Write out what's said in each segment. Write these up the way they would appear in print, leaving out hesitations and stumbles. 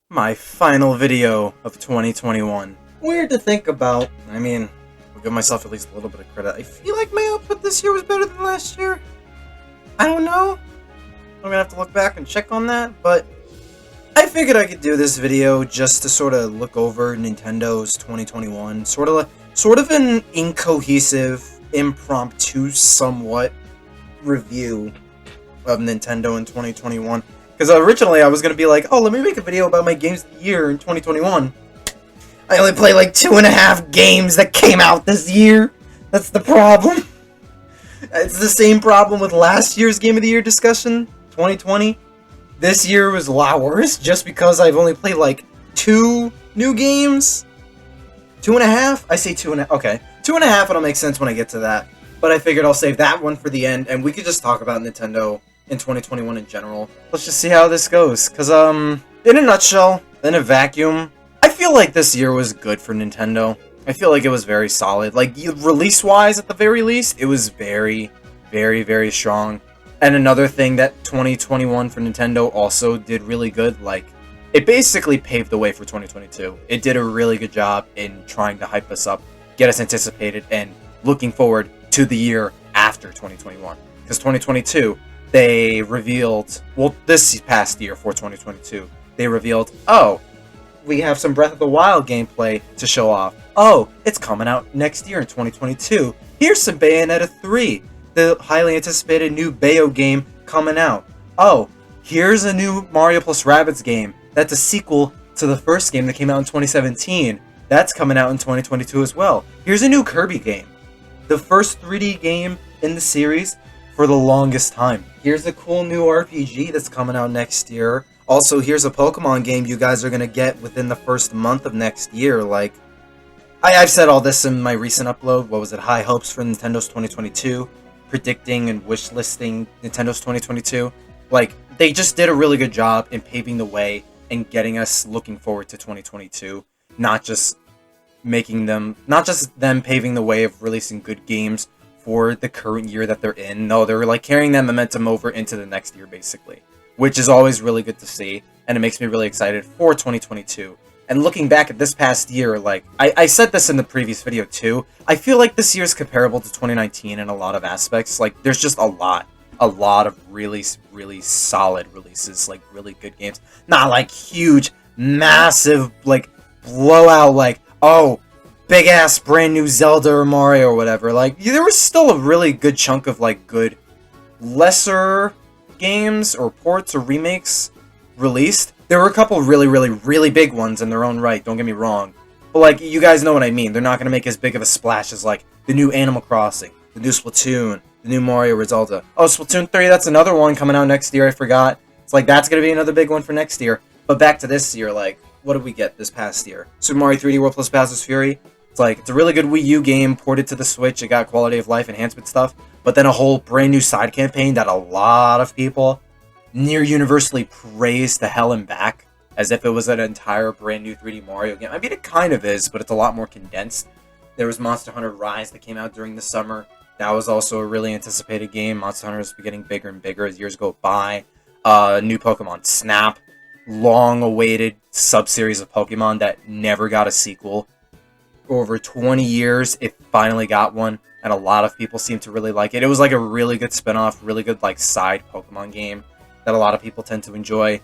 My final video of 2021. Weird to think about. I mean, I'll give myself at least a little bit of credit. I feel like my output this year was better than last year. I don't know. I'm gonna have to look back and check on that, but I figured I could do this video just to sort of look over Nintendo's 2021. Sort of an incohesive, impromptu, somewhat review of Nintendo in 2021. Because originally I was going to be like, oh, let me make a video about my games of the year in 2021. I only played like 2.5 games that came out this year. That's the problem. It's the same problem with last year's Game of the Year discussion, 2020. This year was a lot worse just because I've only played like 2 new games. 2.5? I say 2.5. Okay. 2.5, it'll make sense when I get to that. But I figured I'll save that one for the end and we could just talk about Nintendo in 2021 in general. Let's just see how this goes, because, in a nutshell, in a vacuum, I feel like this year was good for Nintendo. I feel like it was very solid. Like, release-wise, at the very least, it was very, very, very strong. And another thing that 2021 for Nintendo also did really good, like, it basically paved the way for 2022. It did a really good job in trying to hype us up, get us anticipated, and looking forward to the year after 2021. Because 2022... they revealed, well, this past year for 2022, they revealed, oh, we have some Breath of the Wild gameplay to show off. Oh, it's coming out next year in 2022. Here's some Bayonetta 3, the highly anticipated new Bayo game coming out. Oh, here's a new Mario plus Rabbids game. That's a sequel to the first game that came out in 2017. That's coming out in 2022 as well. Here's a new Kirby game. The first 3D game in the series for the longest time. Here's a cool new RPG that's coming out next year. Also, here's a Pokemon game you guys are gonna get within the first month of next year. Like, I've said all this in my recent upload. What was it? High hopes for Nintendo's 2022. Predicting and wish listing Nintendo's 2022. Like, they just did a really good job in paving the way and getting us looking forward to 2022. Not just them paving the way of releasing good games for the current year that they're in. No, they're like carrying that momentum over into the next year, basically. Which is always really good to see, and it makes me really excited for 2022. And looking back at this past year, like, I said this in the previous video too, I feel like this year is comparable to 2019 in a lot of aspects. Like, there's just a lot of really, really solid releases, like, really good games. Not like huge, massive, like, blowout, like, oh, big ass brand new Zelda or Mario or whatever. Like, there was still a really good chunk of like good lesser games or ports or remakes released. There were a couple really, really, really big ones in their own right, don't get me wrong. But like, you guys know what I mean. They're not going to make as big of a splash as like the new Animal Crossing, the new Splatoon, the new Mario or Zelda. Oh, Splatoon 3, that's another one coming out next year, I forgot. It's like, that's going to be another big one for next year. But back to this year, like, what did we get this past year? Super Mario 3D World plus Bowser's Fury. It's like, it's a really good Wii U game, ported to the Switch, it got quality of life enhancement stuff, but then a whole brand new side campaign that a lot of people near universally praised to hell and back, as if it was an entire brand new 3D Mario game. I mean, it kind of is, but it's a lot more condensed. There was Monster Hunter Rise that came out during the summer. That was also a really anticipated game. Monster Hunter is getting bigger and bigger as years go by. New Pokemon Snap, long-awaited sub-series of Pokemon that never got a sequel. Over 20 years, it finally got one, and a lot of people seem to really like it. It was like a really good spin-off, really good like side Pokemon game that a lot of people tend to enjoy.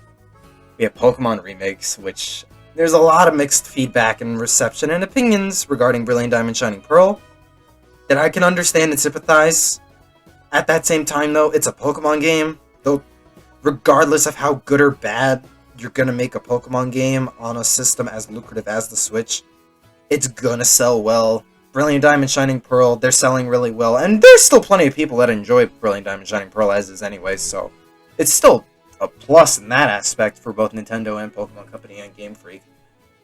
We have Pokemon remakes, which there's a lot of mixed feedback and reception and opinions regarding Brilliant Diamond Shining Pearl that I can understand and sympathize. At that same time, though, it's a Pokemon game. Though, regardless of how good or bad you're gonna make a Pokemon game on a system as lucrative as the Switch, it's gonna sell well. Brilliant Diamond Shining Pearl, they're selling really well. And there's still plenty of people that enjoy Brilliant Diamond Shining Pearl as is anyway, so it's still a plus in that aspect for both Nintendo and Pokemon Company and Game Freak.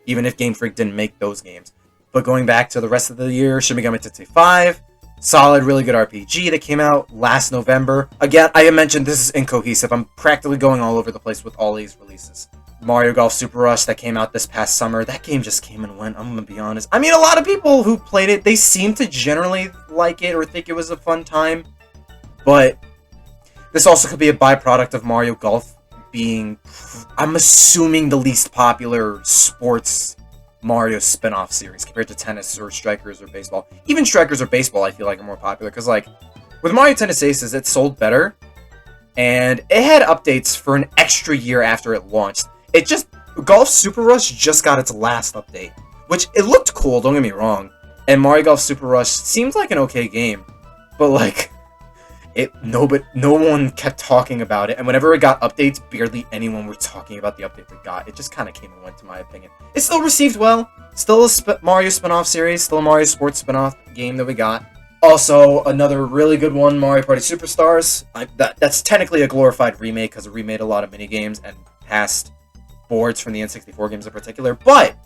Even if Game Freak didn't make those games. But going back to the rest of the year, Shin Megami Tensei 5, solid, really good RPG that came out last November. Again, I mentioned this is incohesive. I'm practically going all over the place with all these releases. Mario Golf Super Rush that came out this past summer. That game just came and went, I'm gonna be honest. I mean, a lot of people who played it, they seem to generally like it or think it was a fun time. But this also could be a byproduct of Mario Golf being, I'm assuming, the least popular sports Mario spin-off series compared to tennis or Strikers or baseball. Even Strikers or baseball, I feel like, are more popular because, like, with Mario Tennis Aces, it sold better, and it had updates for an extra year after it launched. Golf Super Rush just got its last update, which it looked cool, don't get me wrong, and Mario Golf Super Rush seems like an okay game, but, like, no one kept talking about it, and whenever it got updates, barely anyone were talking about the update it got. It just kind of came and went, to my opinion. It's still received well, still a Mario spin-off series, still a Mario Sports spin-off game that we got. Also, another really good one, Mario Party Superstars. That's technically a glorified remake, because it remade a lot of minigames and past boards from the N64 games in particular, but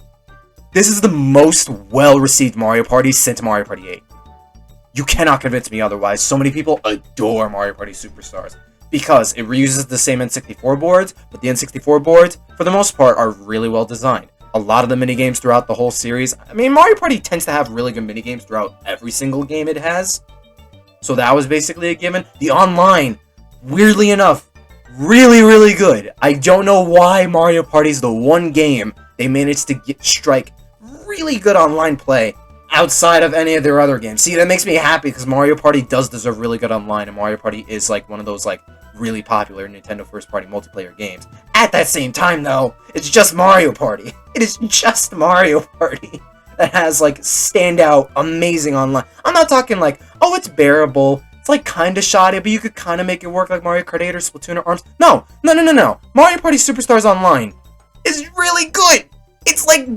this is the most well-received Mario Party since Mario Party 8. You cannot convince me otherwise. So many people adore Mario Party Superstars because it reuses the same N64 boards, but the N64 boards, for the most part, are really well designed. A lot of the minigames throughout the whole series, I mean, Mario Party tends to have really good minigames throughout every single game it has, so that was basically a given. The online, weirdly enough, really, really good. I don't know why Mario Party is the one game they managed to strike really good online play outside of any of their other games. See, that makes me happy because Mario Party does deserve really good online, and Mario Party is like one of those like really popular Nintendo first-party multiplayer games. At that same time, though, it's just Mario Party. It is just Mario Party that has like standout, amazing online. I'm not talking like, oh, it's bearable. It's like kind of shoddy, but you could kind of make it work like Mario Kart 8 or Splatoon or ARMS. No. Mario Party Superstars Online is really good. It's like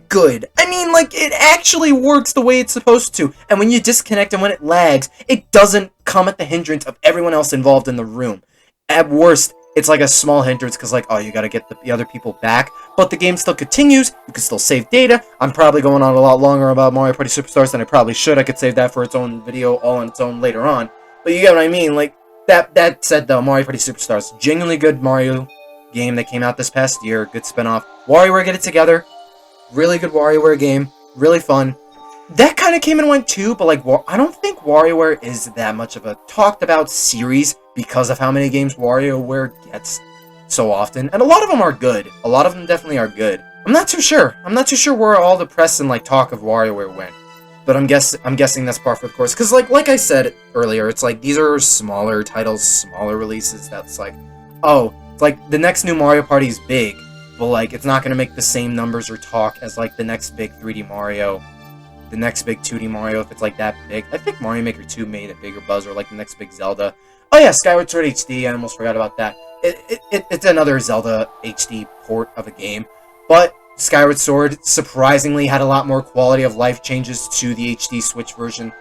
good. I mean, like, it actually works the way it's supposed to. And when you disconnect and when it lags, it doesn't come at the hindrance of everyone else involved in the room. At worst, it's like a small hindrance because, like, oh, you gotta get the other people back. But the game still continues. You can still save data. I'm probably going on a lot longer about Mario Party Superstars than I probably should. I could save that for its own video all on its own later on. But you get what I mean. Like, that said, though, Mario Party Superstars, genuinely good Mario game that came out this past year. Good spinoff. WarioWare Get It Together. Really good WarioWare game. Really fun. That kind of came and went too, but like, I don't think WarioWare is that much of a talked about series because of how many games WarioWare gets so often. And a lot of them are good. A lot of them definitely are good. I'm not too sure. I'm not too sure where all the press and like talk of WarioWare went. But I'm guessing that's par for the course. Because like I said earlier, it's like these are smaller titles, smaller releases that's like, oh, it's like the next new Mario Party is big, but like it's not going to make the same numbers or talk as like the next big 3D Mario, the next big 2D Mario if it's like that big. I think Mario Maker 2 made a bigger buzz, or like the next big Zelda. Oh yeah, Skyward Sword HD, I almost forgot about that. It's another Zelda HD port of a game, but Skyward Sword surprisingly had a lot more quality of life changes to the HD Switch version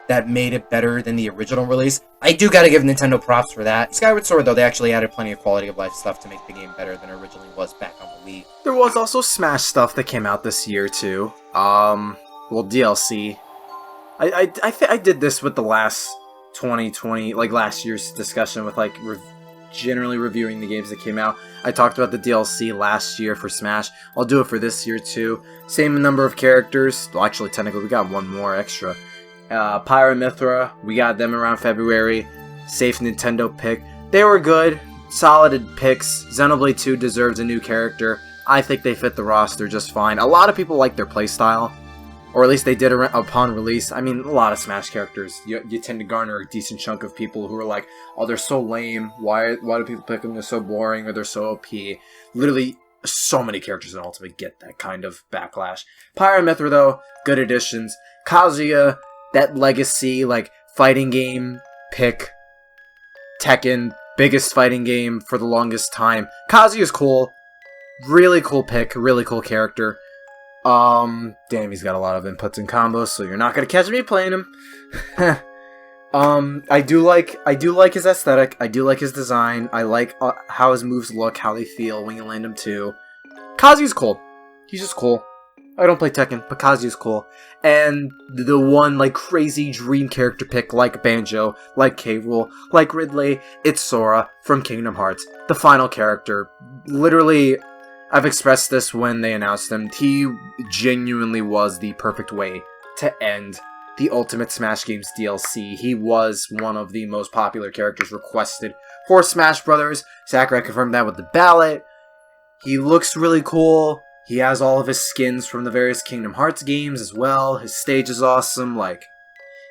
that made it better than the original release. I do gotta give Nintendo props for that. Skyward Sword, though, they actually added plenty of quality of life stuff to make the game better than it originally was back on the Wii. There was also Smash stuff that came out this year, too. Well, DLC. I did this with the last 2020, like last year's discussion with, like, generally reviewing the games that came out. I talked about the DLC last year for Smash. I'll do it for this year, too. Same number of characters. Well, actually, technically, we got one more extra. Pyra Mythra, we got them around February. Safe Nintendo pick. They were good, solid picks. Xenoblade 2 deserves a new character. I think they fit the roster just fine. A lot of people like their playstyle, or at least they did upon release. I mean, a lot of Smash characters, you tend to garner a decent chunk of people who are like, oh, they're so lame. Why do people pick them? They're so boring, or they're so OP. Literally, so many characters in Ultimate get that kind of backlash. Pyra Mythra, though, good additions. Kazuya, that legacy, like, fighting game pick. Tekken, biggest fighting game for the longest time. Kazuya's cool. Really cool pick. Really cool character. Damn, he's got a lot of inputs and combos, so you're not gonna catch me playing him. I do like his aesthetic. I do like his design. I like how his moves look, how they feel when you land them too. Kazuya's cool. He's just cool. I don't play Tekken, but Kazuya's cool. And the one, like, crazy dream character pick, like Banjo, like K. Rool, like Ridley, it's Sora from Kingdom Hearts. The final character. Literally, I've expressed this when they announced him. He genuinely was the perfect way to end the Ultimate Smash Games DLC. He was one of the most popular characters requested for Smash Brothers. Sakurai confirmed that with the ballot. He looks really cool. He has all of his skins from the various Kingdom Hearts games as well. His stage is awesome. Like,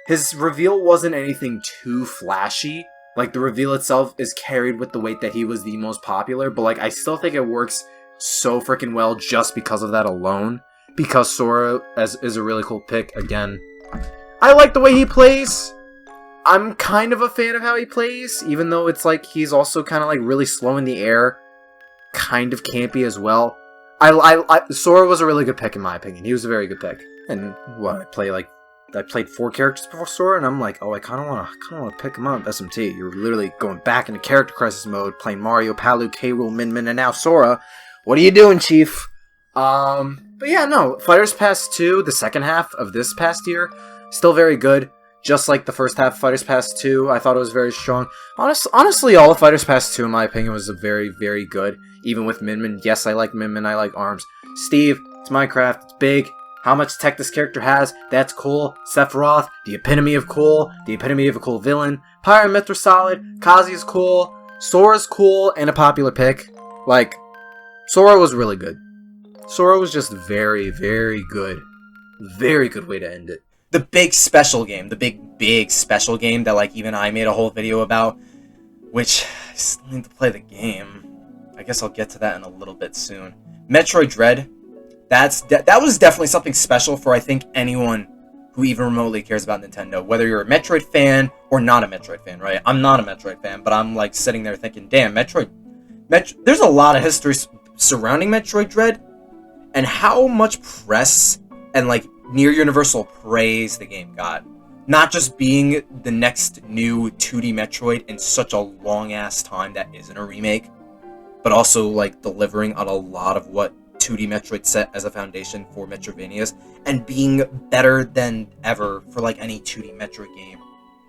his reveal wasn't anything too flashy. Like, the reveal itself is carried with the weight that he was the most popular, but like, I still think it works so freaking well just because of that alone. Because Sora is a really cool pick. Again, I like the way he plays. I'm kind of a fan of how he plays, even though it's like he's also kind of like really slow in the air, kind of campy as well. Sora was a really good pick in my opinion. He was a very good pick. And what I played 4 characters before Sora, and I'm like, oh, I kind of want to pick him up. SMT, you're literally going back into character crisis mode, playing Mario, Palu, K. Rool, Min Min, and now Sora. What are you doing, Chief? But yeah, no, Fighters Pass 2, the second half of this past year, still very good. Just like the first half of Fighters Pass 2, I thought it was very strong. Honestly, all of Fighters Pass 2, in my opinion, was very, very good. Even with Min Min. Yes, I like Min Min, I like ARMS. Steve, it's Minecraft, it's big. How much tech this character has, that's cool. Sephiroth, the epitome of cool. The epitome of a cool villain. Pyre and Myth are solid. Kazi is cool. Sora's cool, and a popular pick. Like, Sora was really good. Sora was just very, very good. Very good way to end it. The big special game, the big special game that like even I made a whole video about, which I still need to play the game. I guess I'll get to that in a little bit soon. Metroid Red, that was definitely something special for I think anyone who even remotely cares about Nintendo, whether you're a Metroid fan or not a Metroid fan, right? I'm not a Metroid fan, but I'm like sitting there thinking, damn, there's a lot of history surrounding Metroid Dread, and how much press and like near universal praise the game got. Not just being the next new 2D Metroid in such a long ass time that isn't a remake, but also like delivering on a lot of what 2D Metroid set as a foundation for Metroidvanias, and being better than ever for like any 2D Metroid game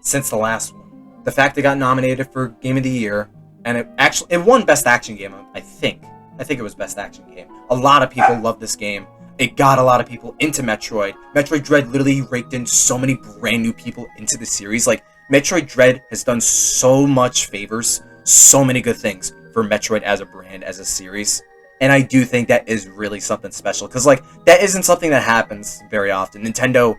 since the last one. The fact it got nominated for Game of the Year, and it won Best Action Game, I think it was Best Action Game. A lot of people love this game. It got a lot of people into Metroid. Metroid Dread literally raked in so many brand new people into the series. Like, Metroid Dread has done so much favors, so many good things for Metroid as a brand, as a series. And I do think that is really something special. Because, like, that isn't something that happens very often. Nintendo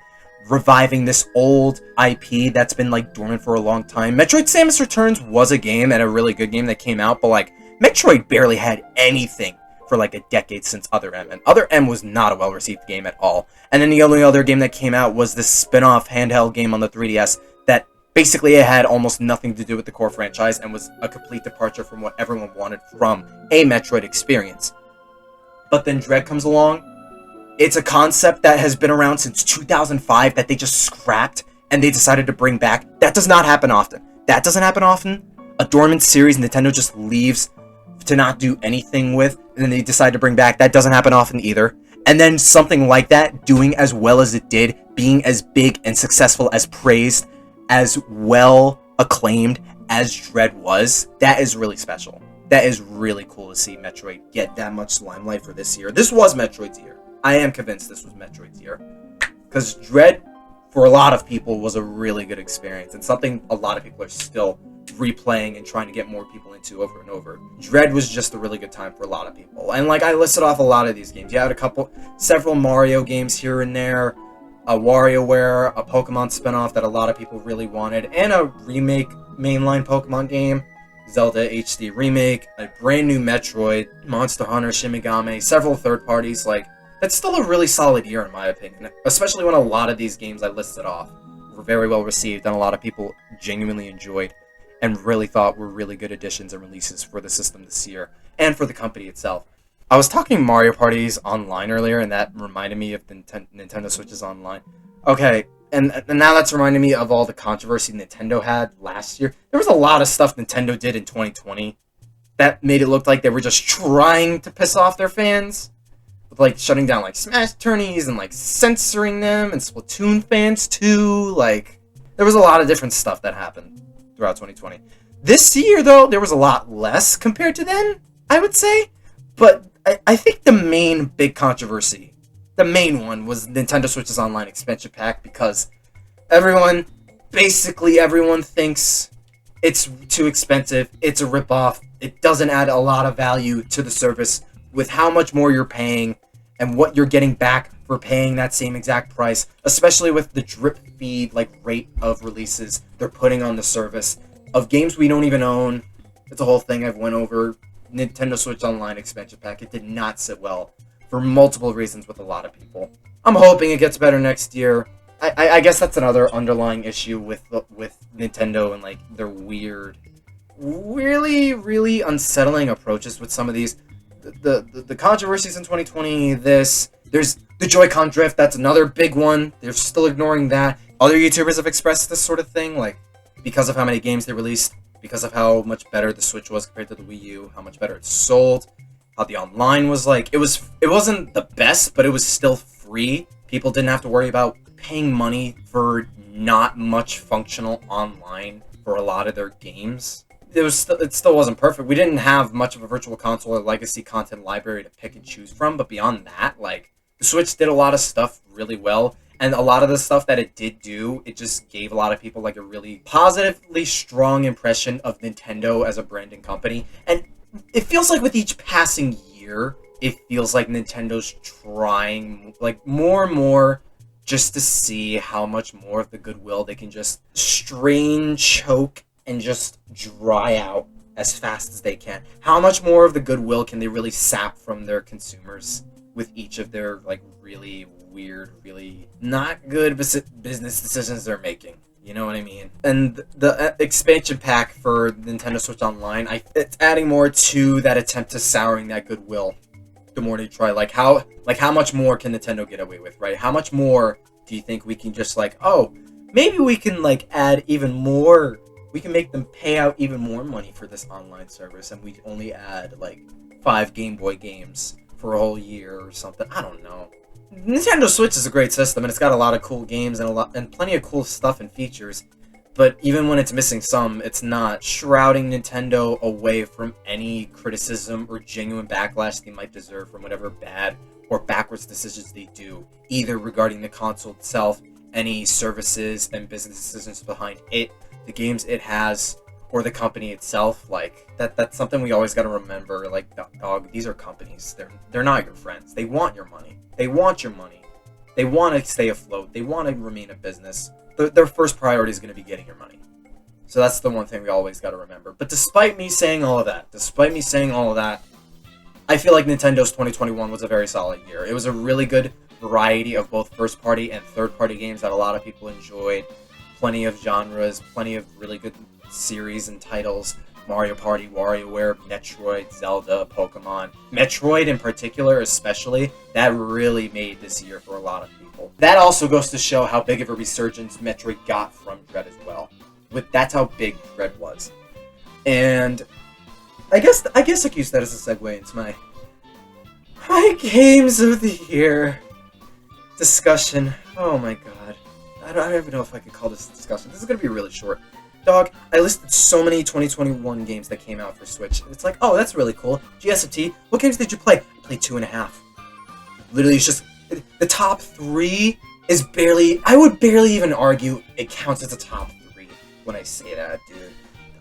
reviving this old IP that's been, like, dormant for a long time. Metroid Samus Returns was a game, and a really good game that came out. But, like, Metroid barely had anything for like a decade since Other M, and Other M was not a well-received game at all. And then the only other game that came out was this spin-off handheld game on the 3DS that basically it had almost nothing to do with the core franchise and was a complete departure from what everyone wanted from a Metroid experience. But then Dread comes along. It's a concept that has been around since 2005 that they just scrapped and they decided to bring back. That does not happen often. A dormant series Nintendo just leaves to not do anything with, and then they decide to bring back. That doesn't happen often either. And then something like that, doing as well as it did, being as big and successful as praised, as well acclaimed as Dread was, that is really special. That is really cool to see Metroid get that much limelight for this year. This was Metroid's year. I am convinced this was Metroid's year. Because Dread, for a lot of people, was a really good experience, and something a lot of people are still replaying and trying to get more people into over and over. Dread was just a really good time for a lot of people. And like I listed off a lot of these games. You had several Mario games here and there, a WarioWare, a Pokemon spinoff that a lot of people really wanted, and a remake mainline Pokemon game, Zelda HD remake, a brand new Metroid, Monster Hunter, Shin Megami, several third parties. Like, that's still a really solid year in my opinion, especially when a lot of these games I listed off were very well received and a lot of people genuinely enjoyed and really thought were really good additions and releases for the system this year, and for the company itself. I was talking Mario Parties online earlier, and that reminded me of the Nintendo Switch's online. Okay, and now that's reminding me of all the controversy Nintendo had last year. There was a lot of stuff Nintendo did in 2020 that made it look like they were just trying to piss off their fans, with like shutting down like Smash tourneys and like censoring them, and Splatoon fans too. Like, there was a lot of different stuff that happened throughout 2020. This year, though, there was a lot less compared to then, I would say. But I think the main big controversy, the main one, was Nintendo Switch's online expansion pack, because Basically everyone thinks it's too expensive, it's a ripoff, it doesn't add a lot of value to the service with how much more you're paying and what you're getting back for paying that same exact price, especially with the drip feed rate of releases they're putting on the service of games we don't even own. It's a whole thing I've went over. Nintendo Switch Online expansion pack, it did not sit well for multiple reasons with a lot of people. I'm hoping it gets better next year. I guess that's another underlying issue with Nintendo and their weird, really unsettling approaches with some of these. The controversies in 2020. There's the Joy-Con drift. That's another big one. They're still ignoring that. Other YouTubers have expressed this sort of thing, because of how many games they released, because of how much better the Switch was compared to the Wii U, how much better it sold, how the online was it wasn't the best, but it was still free. People didn't have to worry about paying money for not much functional online for a lot of their games. It still wasn't perfect. We didn't have much of a virtual console or legacy content library to pick and choose from, but beyond that, the Switch did a lot of stuff really well, and a lot of the stuff that it did do, it just gave a lot of people a really positively strong impression of Nintendo as a brand and company. And it feels like with each passing year, it feels like Nintendo's trying more and more just to see how much more of the goodwill they can just strain, choke, and just dry out as fast as they can. How much more of the goodwill can they really sap from their consumers with each of their really weird, really not good business decisions they're making? You know what I mean? And the expansion pack for Nintendo Switch Online, it's adding more to that attempt to souring that goodwill. The more they try, how much more can Nintendo get away with, right? How much more do you think we can just maybe we can add even more? We can make them pay out even more money for this online service, and we only add 5 Game Boy games for a whole year or something. I don't know. Nintendo Switch is a great system, and it's got a lot of cool games and plenty of cool stuff and features. But even when it's missing some, it's not shrouding Nintendo away from any criticism or genuine backlash they might deserve from whatever bad or backwards decisions they do, either regarding the console itself, any services and business decisions behind it, the games it has, or the company itself. That's something we always got to remember. Dog, these are companies. They're not your friends. They want your money. They want your money. They want to stay afloat. They want to remain a business. Their first priority is going to be getting your money. So that's the one thing we always got to remember. But despite me saying all of that, I feel like Nintendo's 2021 was a very solid year. It was a really good variety of both first-party and third-party games that a lot of people enjoyed. Plenty of genres, plenty of really good series and titles. Mario Party, WarioWare, Metroid, Zelda, Pokemon. Metroid in particular, especially, that really made this year for a lot of people. That also goes to show how big of a resurgence Metroid got from Dread as well. That's how big Dread was. And I guess I could use that as a segue into my games of the year discussion. Oh my god. I don't even know if I could call this a discussion. This is going to be really short. Dog, I listed so many 2021 games that came out for Switch. It's oh, that's really cool. GSFT, what games did you play? I played 2.5. Literally, it's just, the top 3 is barely, I would barely even argue it counts as a top 3 when I say that, dude.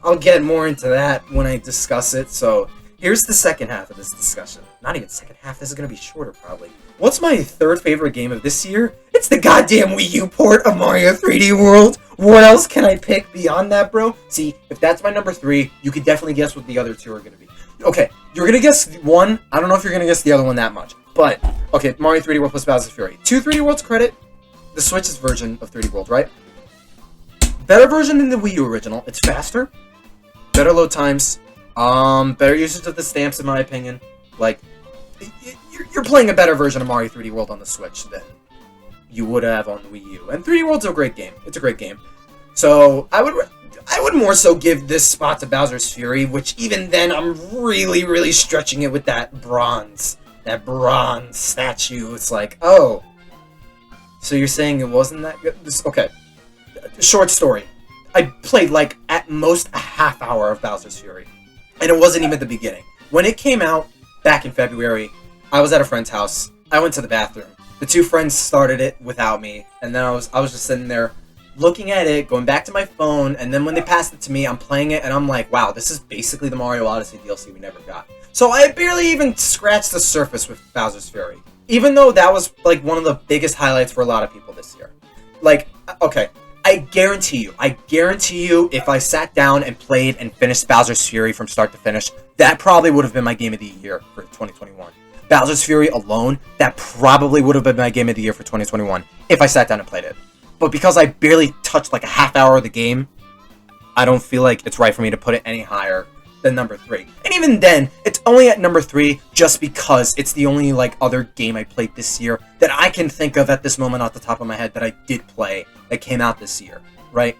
I'll get more into that when I discuss it, so here's the second half of this discussion. Not even second half, this is going to be shorter, probably. What's my third favorite game of this year? It's the goddamn Wii U port of Mario 3D World. What else can I pick beyond that, bro? See, if that's my number 3, you could definitely guess what the other 2 are going to be. Okay, you're going to guess one. I don't know if you're going to guess the other one that much. But, okay, Mario 3D World plus Bowser's Fury. To 3D World's credit, the Switch's version of 3D World, right? Better version than the Wii U original. It's faster. Better load times. Better usage of the stamps, in my opinion. You're playing a better version of Mario 3D World on the Switch than you would have on the Wii U. And 3D World's a great game. It's a great game. So, I would more so give this spot to Bowser's Fury, which even then, I'm really stretching it with that bronze statue. It's oh. So you're saying it wasn't that good? Okay. Short story. I played, at most a half hour of Bowser's Fury. And it wasn't even the beginning. When it came out, back in February, I was at a friend's house. I went to the bathroom. The 2 friends started it without me, and then I was just sitting there looking at it, going back to my phone, and then when they passed it to me, I'm playing it, and I'm like, wow, this is basically the Mario Odyssey DLC we never got. So I barely even scratched the surface with Bowser's Fury, even though that was like one of the biggest highlights for a lot of people this year. Like, okay, I guarantee you, if I sat down and played and finished Bowser's Fury from start to finish, that probably would have been my game of the year for 2021. Bowser's Fury alone, that probably would have been my game of the year for 2021 if I sat down and played it. But because I barely touched like a half hour of the game, I don't feel like it's right for me to put it any higher than number 3. And even then, it's only at number 3 just because it's the only like other game I played this year that I can think of at this moment off the top of my head that I did play that came out this year, right?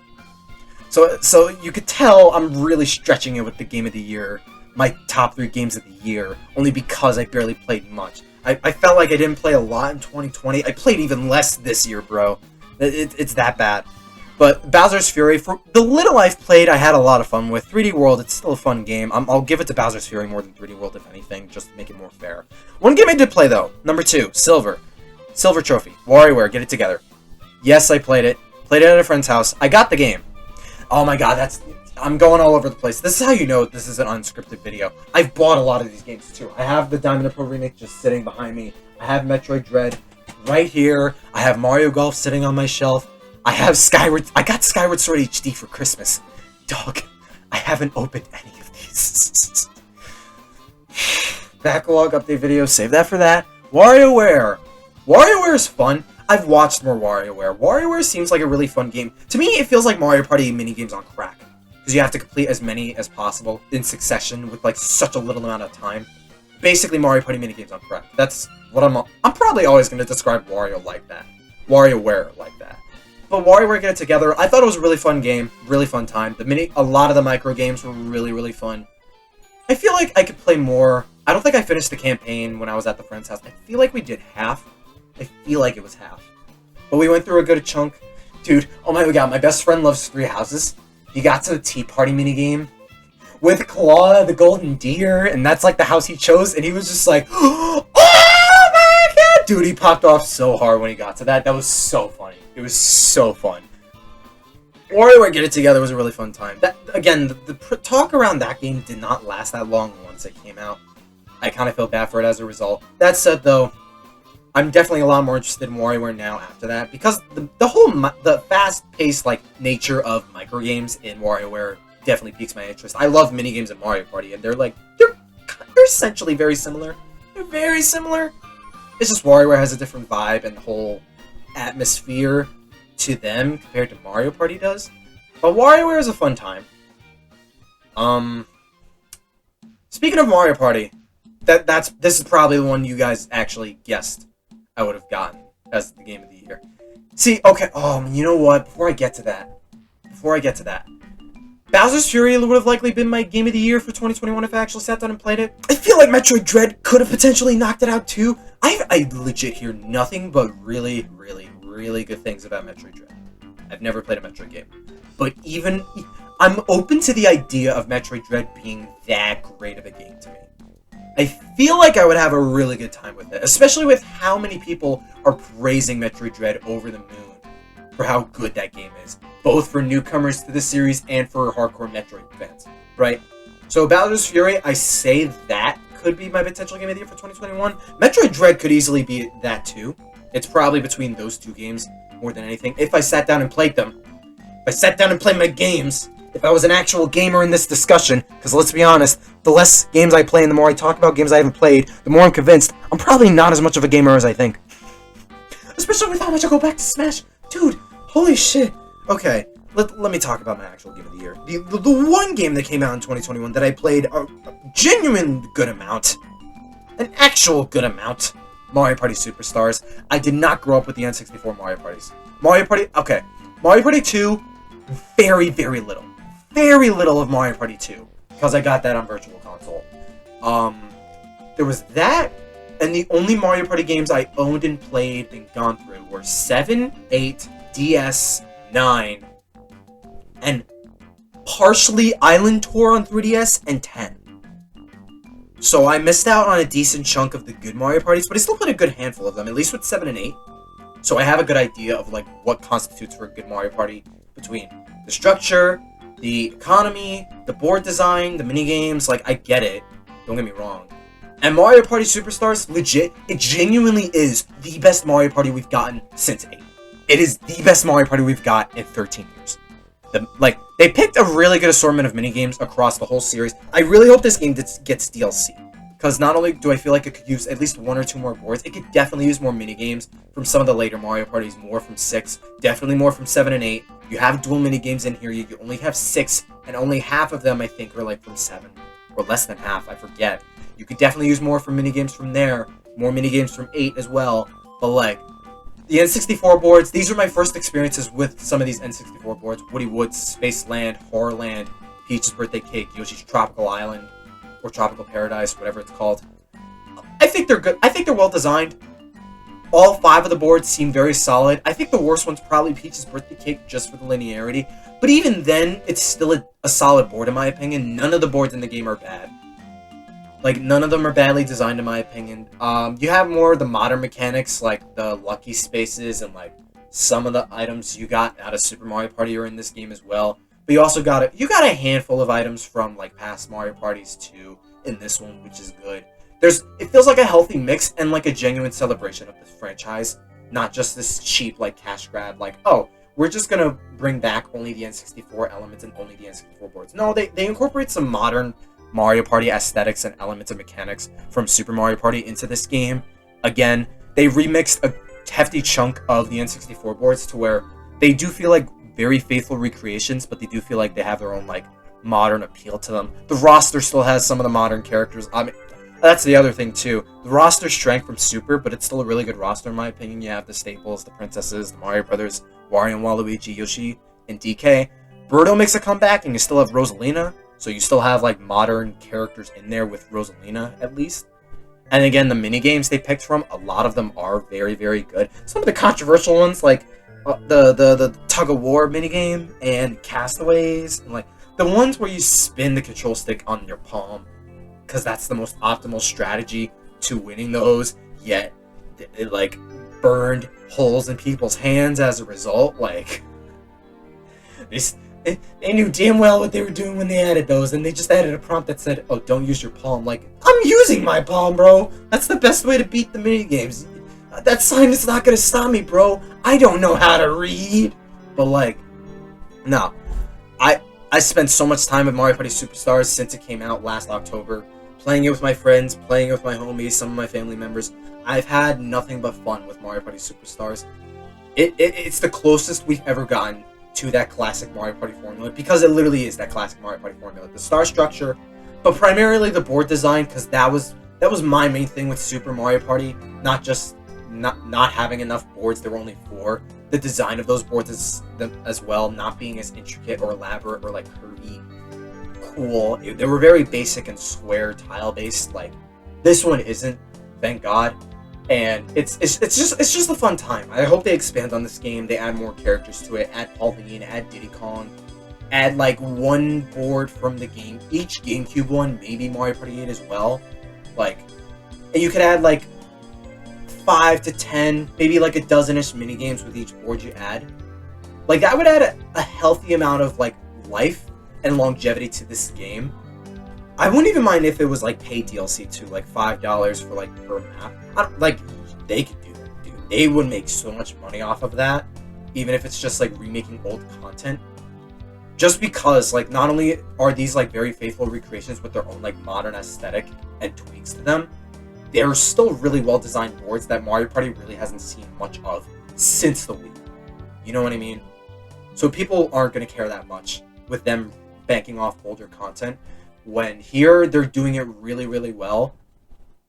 So you could tell I'm really stretching it with the game of the year, my top 3 games of the year, only because I barely played much. I felt like I didn't play a lot in 2020. I played even less this year, bro. It's that bad. But Bowser's Fury, for the little I've played, I had a lot of fun with. 3D World, it's still a fun game. I'll give it to Bowser's Fury more than 3D World, if anything, just to make it more fair. One game I did play, though. Number 2, Silver. Silver Trophy. WarioWare, get it together. Yes, I played it. Played it at a friend's house. I got the game. Oh my god, I'm going all over the place. This is how you know this is an unscripted video. I've bought a lot of these games, too. I have the Diamond & Pearl remake just sitting behind me. I have Metroid Red right here. I have Mario Golf sitting on my shelf. I have I got Skyward Sword HD for Christmas. Dog, I haven't opened any of these. Backlog update video, save that for that. WarioWare. WarioWare is fun. I've watched more WarioWare. WarioWare seems like a really fun game. To me, it feels like Mario Party minigames on crack. Because you have to complete as many as possible in succession with like such a little amount of time. Basically, Mario Party minigames on crack. That's what I'm probably always going to describe Wario like that. WarioWare like that. But WarioWare Get It Together, I thought it was a really fun game, really fun time. A lot of the micro games were really, really fun. I feel like I could play more. I don't think I finished the campaign when I was at the friend's house. I feel like we did half. I feel like it was half. But we went through a good chunk. Dude, oh my god, my best friend loves 3 houses. He got to the Tea Party minigame with Claw, the golden deer, and that's like the house he chose, and he was just like, oh my god! Dude, he popped off so hard when he got to that. That was so funny. It was so fun. WarioWare Get It Together was a really fun time. That again, the talk around that game did not last that long once it came out. I kind of feel bad for it as a result. That said, though, I'm definitely a lot more interested in WarioWare now after that because the fast-paced like nature of micro games in WarioWare definitely piques my interest. I love minigames in Mario Party, and they're essentially very similar. They're very similar. It's just WarioWare has a different vibe and the whole atmosphere to them compared to Mario Party does. But WarioWare is a fun time. Speaking of Mario Party, this is probably the one you guys actually guessed I would have gotten as the game of the year. See, okay, you know what? Before I get to that, Bowser's Fury would have likely been my game of the year for 2021 if I actually sat down and played it. I feel like Metroid Dread could have potentially knocked it out too. I legit hear nothing but really, really, really good things about Metroid Dread. I've never played a Metroid game. But I'm open to the idea of Metroid Dread being that great of a game to me. I feel like I would have a really good time with it, especially with how many people are praising Metroid Dread over the moon for how good that game is, both for newcomers to the series and for hardcore Metroid fans, right? So Bowser's Fury, I say that could be my potential game of the year for 2021. Metroid Dread could easily be that too. It's probably between those 2 games more than anything, if I sat down and played them. If I sat down and played my games, if I was an actual gamer in this discussion, because let's be honest, the less games I play and the more I talk about games I haven't played, the more I'm convinced I'm probably not as much of a gamer as I think. Especially with how much I go back to Smash. Dude, holy shit. Okay, let me talk about my actual game of the year. The one game that came out in 2021 that I played a genuine good amount, an actual good amount, Mario Party Superstars. I did not grow up with the N64 Mario Parties. Mario Party 2, very, very little. Very little of Mario Party 2, because I got that on Virtual Console. There was that, and the only Mario Party games I owned and played and gone through were 7, 8, DS, 9, and partially Island Tour on 3DS, and 10. So I missed out on a decent chunk of the good Mario Parties, but I still played a good handful of them, at least with 7 and 8. So I have a good idea of like what constitutes for a good Mario Party between the structure, the economy, the board design, the mini games. Like, I get it. Don't get me wrong. And Mario Party Superstars, legit, it genuinely is the best Mario Party we've gotten since 8. It is the best Mario Party we've got in 13 years. They picked a really good assortment of minigames across the whole series. I really hope this game gets DLC. Because not only do I feel like it could use at least 1 or 2 more boards, it could definitely use more minigames from some of the later Mario Parties, more from 6, definitely more from 7 and 8. You have dual minigames in here, you only have 6, and only half of them, I think, are like from 7. Or less than half, I forget. You could definitely use more from minigames from there, more minigames from 8 as well, but like, the N64 boards, these are my first experiences with some of these N64 boards. Woody Woods, Space Land, Horrorland, Peach's Birthday Cake, Yoshi's Tropical Island, or Tropical Paradise, whatever it's called. I think they're good. I think they're well designed. All 5 of the boards seem very solid. I think the worst one's probably Peach's Birthday Cake, just for the linearity. But even then, it's still a solid board in my opinion. None of the boards in the game are bad. Like, none of them are badly designed in my opinion. You have more of the modern mechanics, like the lucky spaces and like some of the items you got out of Super Mario Party are in this game as well. But you also got a handful of items from like past Mario Parties too in this one, which is good. It feels like a healthy mix and like a genuine celebration of this franchise, not just this cheap like cash grab. Like, oh, we're just gonna bring back only the N64 elements and only the N64 boards. No, they incorporate some modern Mario Party aesthetics and elements and mechanics from Super Mario Party into this game. Again, they remixed a hefty chunk of the N64 boards to where they do feel like very faithful recreations, but they do feel like they have their own like modern appeal to them. The roster still has some of the modern characters. I mean, that's the other thing too. The roster shrank from Super, but it's still a really good roster in my opinion. You have the staples, the princesses, the Mario Brothers, Wario and Waluigi, Yoshi, and DK. Birdo makes a comeback, and you still have Rosalina. So you still have like modern characters in there with Rosalina at least. And again, the minigames they picked from, a lot of them are very, very good. Some of the controversial ones, like the tug of war minigame and Castaways, and like the ones where you spin the control stick on your palm, because that's the most optimal strategy to winning those. Yet it like burned holes in people's hands as a result. Like they knew damn well what they were doing when they added those, and they just added a prompt that said, oh, don't use your palm. Like, I'm using my palm, bro! That's the best way to beat the minigames. That sign is not gonna stop me, bro. I don't know how to read. But like, no. I spent so much time with Mario Party Superstars since it came out last October, playing it with my friends, playing it with my homies, some of my family members. I've had nothing but fun with Mario Party Superstars. It's the closest we've ever gotten to that classic Mario Party formula, because it literally is that classic Mario Party formula. The star structure, but primarily the board design, because that was my main thing with Super Mario Party. Not just not having enough boards. There were only 4. The design of those boards as well, not being as intricate or elaborate or like curvy, cool. They were very basic and square tile based. Like, this one isn't, thank God. And it's just a fun time. I hope they expand on this game. They add more characters to it. Add Pauline, add Diddy Kong, add like 1 board from the game, each GameCube one, maybe Mario Party 8 as well. Like, and you could add like 5 to 10, maybe like a dozen-ish minigames with each board you add. Like, that would add a healthy amount of like life and longevity to this game. I wouldn't even mind if it was like paid DLC too, like $5 for like per map. Like, they could do that, dude. They would make so much money off of that, even if it's just like remaking old content. Just because, like, not only are these like very faithful recreations with their own like modern aesthetic and tweaks to them, they're still really well designed boards that Mario Party really hasn't seen much of since the Wii. You know what I mean? So people aren't going to care that much with them banking off older content, when here they're doing it really, really well.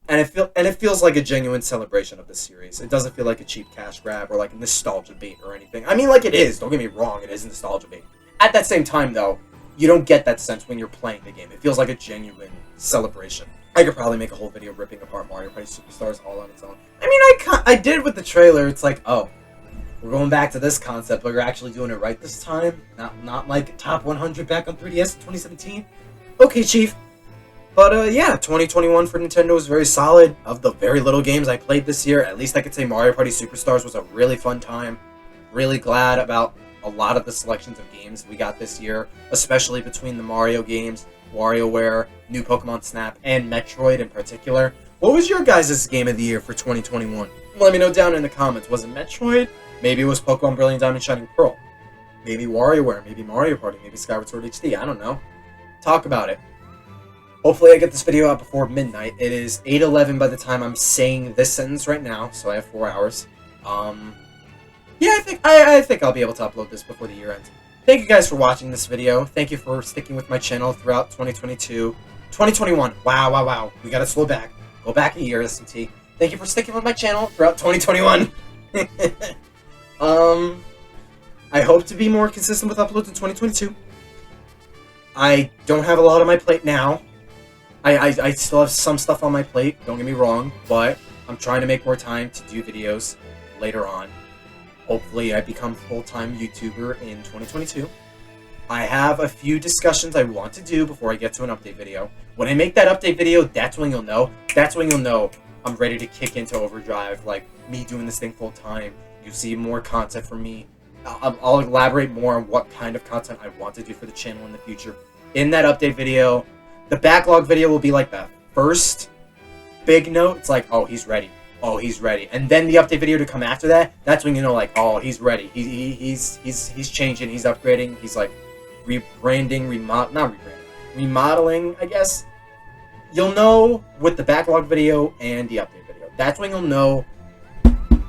And it feels like a genuine celebration of the series. It doesn't feel like a cheap cash grab or like a nostalgia bait or anything. I mean, like, it is. Don't get me wrong. It is a nostalgia bait. At that same time, though, you don't get that sense when you're playing the game. It feels like a genuine celebration. I could probably make a whole video ripping apart Mario Party Superstars all on its own. I mean, I did with the trailer. It's like, oh, we're going back to this concept, but you're actually doing it right this time. Not like top 100 back on 3DS in 2017. Okay, Chief. But yeah, 2021 for Nintendo was very solid. Of the very little games I played this year, at least I could say Mario Party Superstars was a really fun time. Really glad about a lot of the selections of games we got this year, especially between the Mario games, WarioWare, New Pokemon Snap, and Metroid in particular. What was your guys' game of the year for 2021? Let me know down in the comments. Was it Metroid? Maybe it was Pokemon Brilliant Diamond Shining Pearl. Maybe WarioWare, maybe Mario Party, maybe Skyward Sword HD, I don't know. Talk about it. Hopefully I get this video out before midnight. It is 8:11 by the time I'm saying this sentence right now, so I have 4 hours. Yeah, I think I'll be able to upload this before the year ends. Thank you guys for watching this video. Thank you for sticking with my channel throughout 2022. 2021, wow. We gotta slow back. Go back a year, SMT. Thank you for sticking with my channel throughout 2021. I hope to be more consistent with uploads in 2022. I don't have a lot on my plate now. I still have some stuff on my plate, don't get me wrong, but I'm trying to make more time to do videos later on. Hopefully I become a full-time YouTuber in 2022. I have a few discussions I want to do before I get to an update video. When I make that update video, that's when you'll know. That's when you'll know I'm ready to kick into overdrive, like me doing this thing full-time. You'll see more content from me. I'll elaborate more on what kind of content I want to do for the channel in the future. In that update video, the backlog video will be like the first big note. It's like, oh, he's ready. Oh, he's ready. And then the update video to come after that, that's when you know, like, oh, he's ready. He's changing. He's upgrading. He's like rebranding, remodeling, I guess. You'll know with the backlog video and the update video. That's when you'll know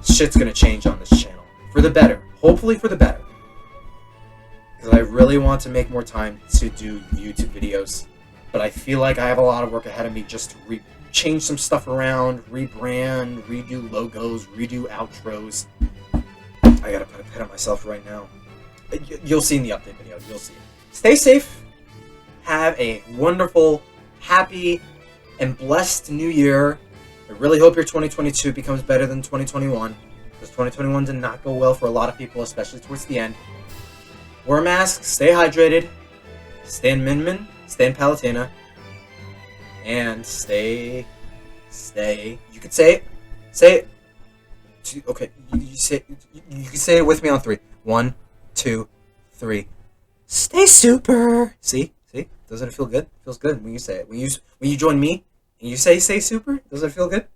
shit's gonna change on this channel for the better. Hopefully for the better. Because I really want to make more time to do YouTube videos. But I feel like I have a lot of work ahead of me just to change some stuff around, rebrand, redo logos, redo outros. I gotta put a pin on myself right now. You'll see in the update video. You'll see. Stay safe. Have a wonderful, happy, and blessed new year. I really hope your 2022 becomes better than 2021. Because 2021 did not go well for a lot of people, especially towards the end. Wear a mask, stay hydrated, stay in Minmin, stay in Palutena, and stay, you could say it, okay, you can say it with me on 3. 1, 2, 3. Stay super. See, doesn't it feel good? It feels good when you say it. When you join me and you say super, doesn't it feel good?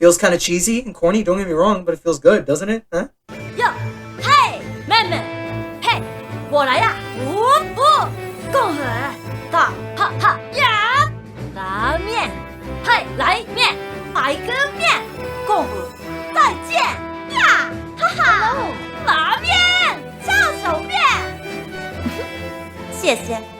Feels kind of cheesy and corny, don't get me wrong, but it feels good, doesn't it? Huh? Yo, hey, 妹妹，嘿，我来呀！共和大哈哈呀！拉面，嘿，来面，来个面，共和再见呀！哈哈，拉面，下手面，谢谢。